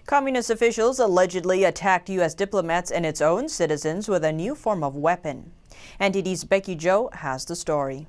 Communist officials allegedly attacked U.S. diplomats and its own citizens with a new form of weapon. NTD's Becky Zhou has the story.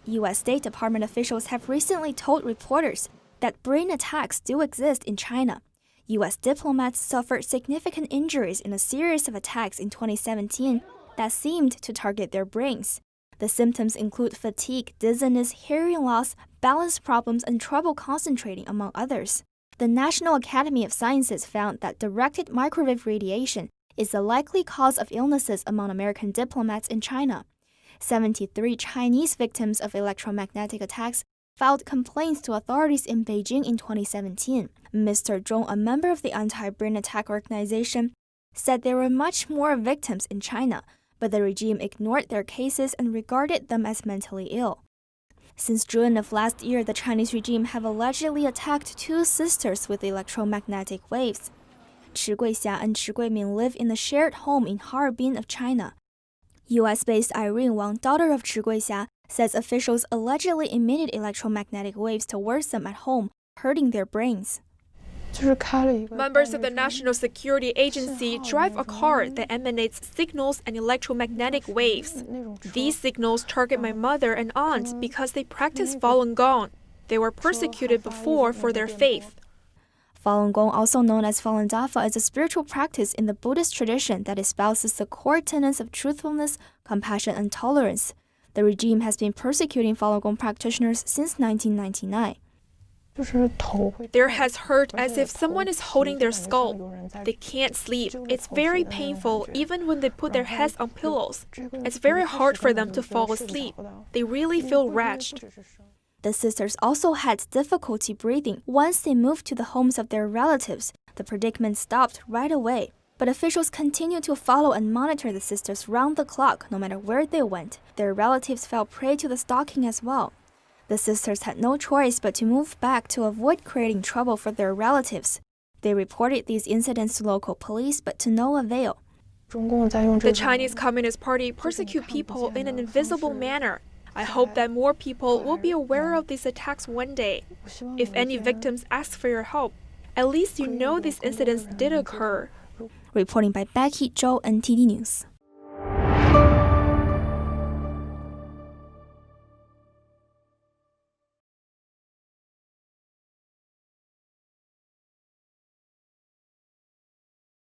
U.S. State Department officials have recently told reporters that brain attacks do exist in China. U.S. diplomats suffered significant injuries in a series of attacks in 2017 that seemed to target their brains. The symptoms include fatigue, dizziness, hearing loss, balance problems, and trouble concentrating, among others. The National Academy of Sciences found that directed microwave radiation is the likely cause of illnesses among American diplomats in China. 73 Chinese victims of electromagnetic attacks filed complaints to authorities in Beijing in 2017. Mr. Zhong, a member of the anti-brain attack organization, said there were much more victims in China, but the regime ignored their cases and regarded them as mentally ill. Since June of last year, the Chinese regime have allegedly attacked two sisters with electromagnetic waves. Chi Guixia and Chi Guiming live in a shared home in Harbin of China. U.S.-based Irene Wang, daughter of Chi Guixia, says officials allegedly emitted electromagnetic waves towards them at home, hurting their brains. Members of the National Security Agency drive a car that emanates signals and electromagnetic waves. These signals target my mother and aunt because they practice Falun Gong. They were persecuted before for their faith. Falun Gong, also known as Falun Dafa, is a spiritual practice in the Buddhist tradition that espouses the core tenets of truthfulness, compassion, and tolerance. The regime has been persecuting Falun Gong practitioners since 1999. Their heads hurt as if someone is holding their skull. They can't sleep. It's very painful even when they put their heads on pillows. It's very hard for them to fall asleep. They really feel wretched. The sisters also had difficulty breathing. Once they moved to the homes of their relatives, the predicament stopped right away. But officials continued to follow and monitor the sisters round the clock, no matter where they went. Their relatives fell prey to the stalking as well. The sisters had no choice but to move back to avoid creating trouble for their relatives. They reported these incidents to local police, but to no avail. The Chinese Communist Party persecute people in an invisible manner. I hope that more people will be aware of these attacks one day. If any victims ask for your help, at least you know these incidents did occur. Reporting by Becky Zhou, NTD News.